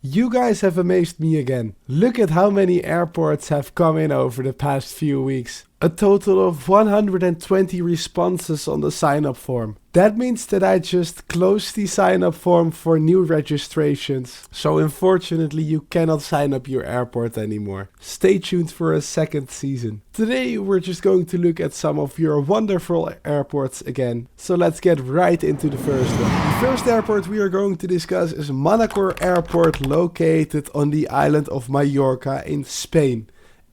You guys have amazed me again. Look at how many airports have come in over the past few weeks. A total of 120 responses on the sign-up form. That means that I just closed the sign-up form for new registrations. So unfortunately you cannot sign up your airport anymore. Stay tuned for a second season. Today we're just going to look at some of your wonderful airports again. So let's get right into the first one. The first airport we are going to discuss is Cork Airport, located on the island of Mallorca in Spain.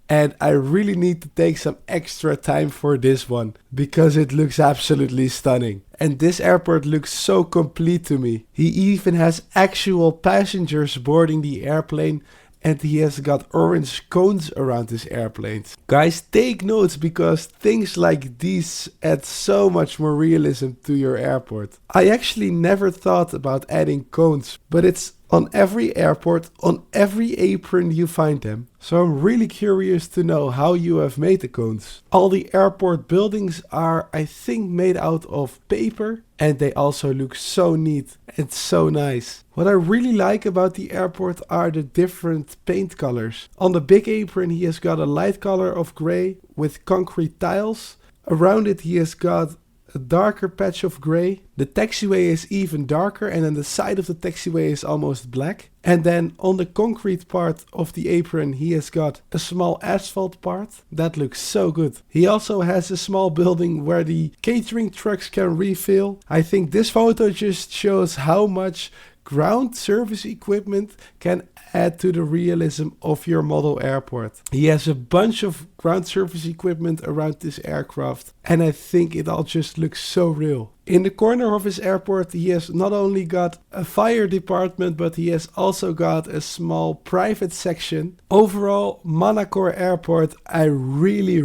And I really need to take some extra time for this one, because it looks absolutely stunning. And this airport looks so complete to me. He even has actual passengers boarding the airplane, and he has got orange cones around his airplanes. Guys, take notes, because things like these add so much more realism to your airport. I actually never thought about adding cones, but it's on every airport, on every apron you find them. So I'm really curious to know how you have made the cones. All the airport buildings are, I think, made out of paper, and they also look so neat and so nice. What I really like about the airport are the different paint colors. On the big apron he has got a light color of grey with concrete tiles. Around it he has got a darker patch of grey. The taxiway is even darker, and then the side of the taxiway is almost black. And then on the concrete part of the apron he has got a small asphalt part. That looks so good. He also has a small building where the catering trucks can refill. I think this photo just shows how much ground service equipment can add to the realism of your model airport. He has a bunch of ground service equipment around this aircraft, and I think it all just looks so real. In the corner of his airport he has not only got a fire department, but he has also got a small private section. Overall, Cork Airport, I really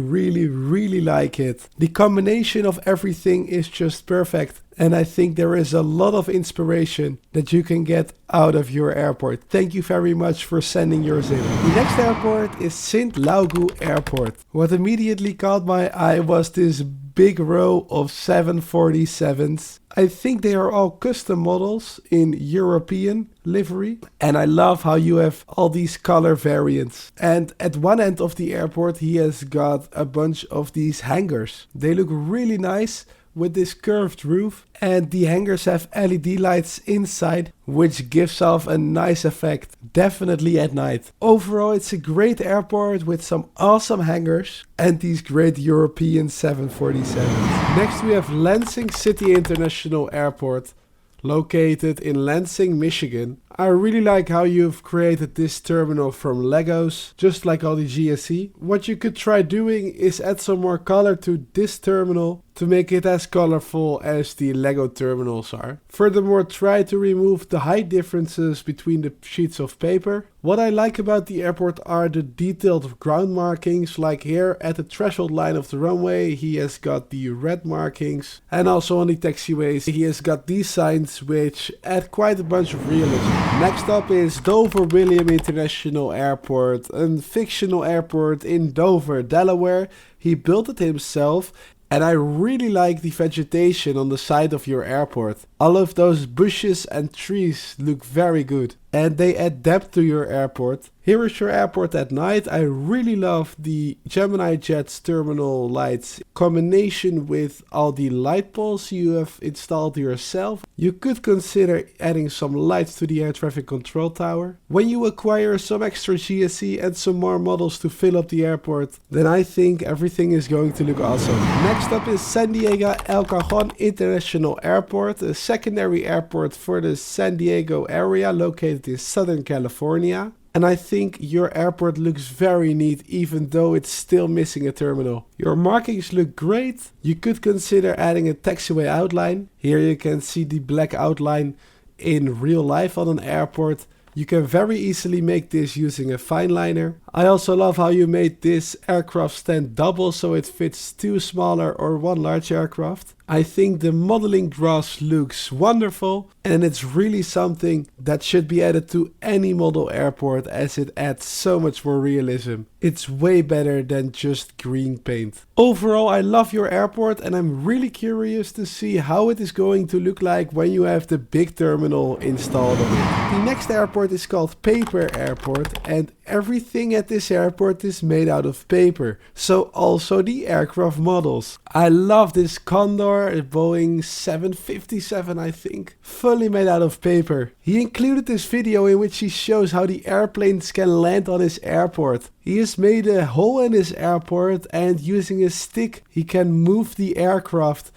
like it. The combination of everything is just perfect. And I think there is a lot of inspiration that you can get out of your airport. Thank you very much for sending yours in. The next airport is Sint Lau Airport. What immediately caught my eye was this big row of 747s. I think they are all custom models in European livery. And I love how you have all these color variants. And at one end of the airport he has got a bunch of these hangars. They look really nice with this curved roof, and the hangars have LED lights inside, which gives off a nice effect, definitely at night. Overall, it's a great airport with some awesome hangars and these great European 747s. Next we have Lansing City International Airport, located in Lansing, Michigan. I really like how you've created this terminal from Legos, just like all the GSE. What you could try doing is add some more color to this terminal to make it as colorful as the Lego terminals are. Furthermore, try to remove the height differences between the sheets of paper. What I like about the airport are the detailed ground markings, like here at the threshold line of the runway he has got the red markings, and also on the taxiways he has got these signs which add quite a bunch of realism. Next up is Dover William International Airport, a fictional airport in Dover, Delaware. He built it himself. And I really like the vegetation on the side of your airport. All of those bushes and trees look very good. And they add depth to your airport. Here is your airport at night. I really love the Gemini Jets terminal lights. Combination with all the light poles you have installed yourself. You could consider adding some lights to the air traffic control tower. When you acquire some extra GSE and some more models to fill up the airport, then I think everything is going to look awesome. Next up is San Diego El Cajon International Airport, a secondary airport for the San Diego area located in Southern California. And I think your airport looks very neat, even though it's still missing a terminal. Your markings look great. You could consider adding a taxiway outline. Here you can see the black outline in real life on an airport. You can very easily make this using a fine liner. I also love how you made this aircraft stand double so it fits two smaller or one large aircraft. I think the modeling grass looks wonderful, and it's really something that should be added to any model airport as it adds so much more realism. It's way better than just green paint. Overall, I love your airport, and I'm really curious to see how it is going to look like when you have the big terminal installed on it. The next airport is called Paper Airport, and everything at this airport is made out of paper, so also the aircraft models. I love this Condor, a Boeing 757 I think, fully made out of paper. He included this video in which he shows how the airplanes can land on his airport. He has made a hole in his airport, and using a stick he can move the aircraft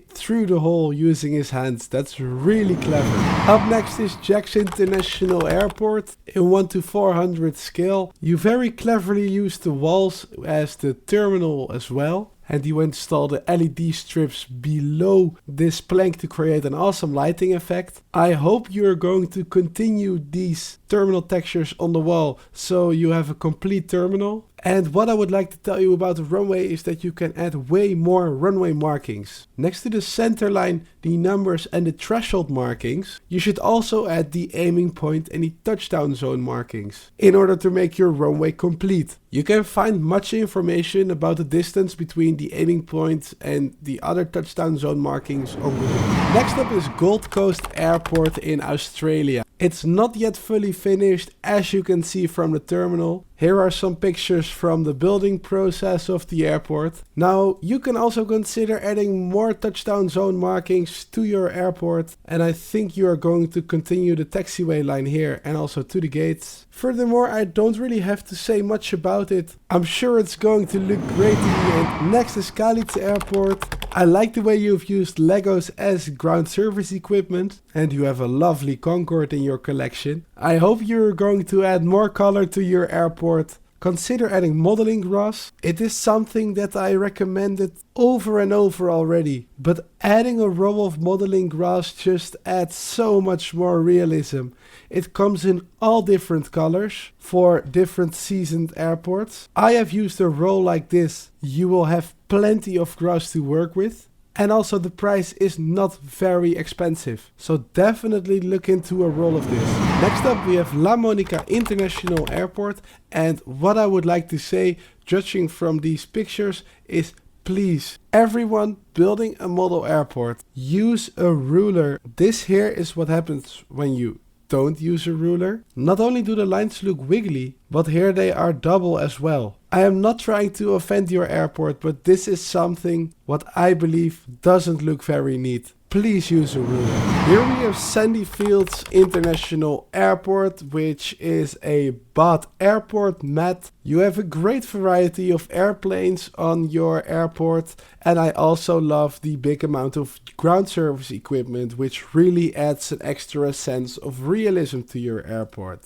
through the hole using his hands. That's really clever. Up next is Jack's International Airport in 1:400 scale. You very cleverly use the walls as the terminal as well. And you install the LED strips below this plank to create an awesome lighting effect. I hope you're going to continue these terminal textures on the wall so you have a complete terminal. And what I would like to tell you about the runway is that you can add way more runway markings. Next to the center line, the numbers and the threshold markings, you should also add the aiming point and the touchdown zone markings in order to make your runway complete. You can find much information about the distance between the aiming point and the other touchdown zone markings on Google. Next up is Gold Coast Airport in Australia. It's not yet fully finished, as you can see from the terminal. Here are some pictures from the building process of the airport. Now, you can also consider adding more touchdown zone markings to your airport, and I think you are going to continue the taxiway line here and also to the gates. Furthermore, I don't really have to say much about it. I'm sure it's going to look great in the end. Next is Skyling Airport. I like the way you've used Legos as ground service equipment, and you have a lovely Concorde in your collection. I hope you're going to add more color to your airport. Consider adding modeling grass. It is something that I recommended over and over already, but adding a row of modeling grass just adds so much more realism. It comes in all different colors for different seasoned airports. I have used a row like this. You will have plenty of grass to work with. And also the price is not very expensive. So definitely look into a roll of this. Next up we have La Monica International Airport. And what I would like to say, judging from these pictures, is please, everyone building a model airport, use a ruler. This here is what happens when you don't use a ruler. Not only do the lines look wiggly, but here they are double as well. I am not trying to offend your airport, but this is something what I believe doesn't look very neat. Please use a ruler. Here we have Sandy Fields International Airport, which is a BOT airport mat. You have a great variety of airplanes on your airport, and I also love the big amount of ground service equipment, which really adds an extra sense of realism to your airport.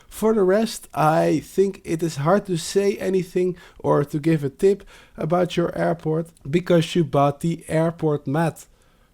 For the rest, I think it is hard to say anything or to give a tip about your airport because you bought the airport mat,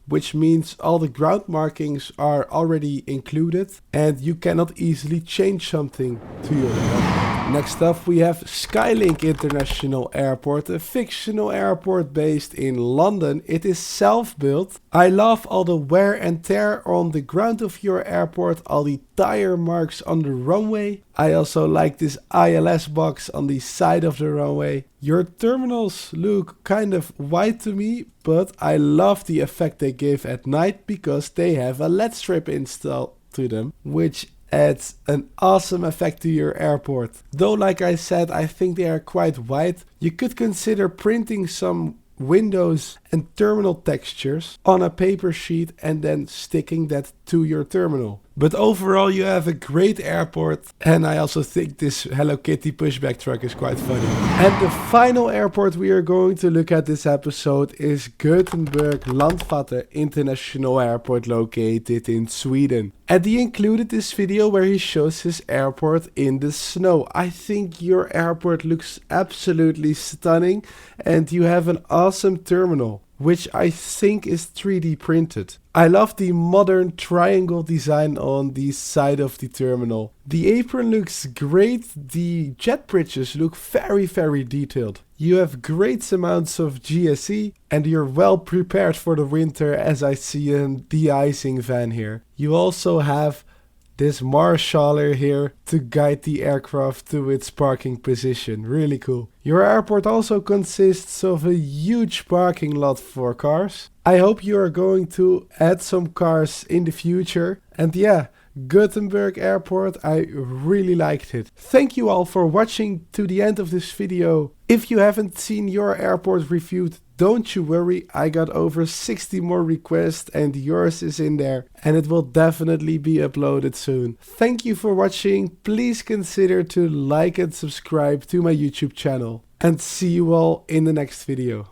which means all the ground markings are already included and you cannot easily change something to your airport. Next up we have Skylink International Airport, a fictional airport based in London. It is self-built. I love all the wear and tear on the ground of your airport, all the tire marks on the runway. I also like this ILS box on the side of the runway. Your terminals look kind of white to me, but I love the effect they give at night because they have a LED strip installed to them, which adds an awesome effect to your airport. Though, like I said, I think they are quite white. You could consider printing some windows and terminal textures on a paper sheet and then sticking that to your terminal. But overall you have a great airport, and I also think this Hello Kitty pushback truck is quite funny. And the final airport we are going to look at this episode is Gothenburg Landvatter International Airport, located in Sweden. And he included this video where he shows his airport in the snow. I think your airport looks absolutely stunning, and you have an awesome terminal, which I think is 3D printed. I love the modern triangle design on the side of the terminal. The apron looks great. The jet bridges look very, very detailed. You have great amounts of GSE and you're well prepared for the winter, as I see a de-icing van here. You also have this marshaller here to guide the aircraft to its parking position. Really cool. Your airport also consists of a huge parking lot for cars. I hope you are going to add some cars in the future. And yeah, Gerberg Airport, I really liked it. Thank you all for watching to the end of this video. If you haven't seen your airport reviewed, don't you worry, I got over 60 more requests and yours is in there and it will definitely be uploaded soon. Thank you for watching. Please consider to like and subscribe to my YouTube channel and see you all in the next video.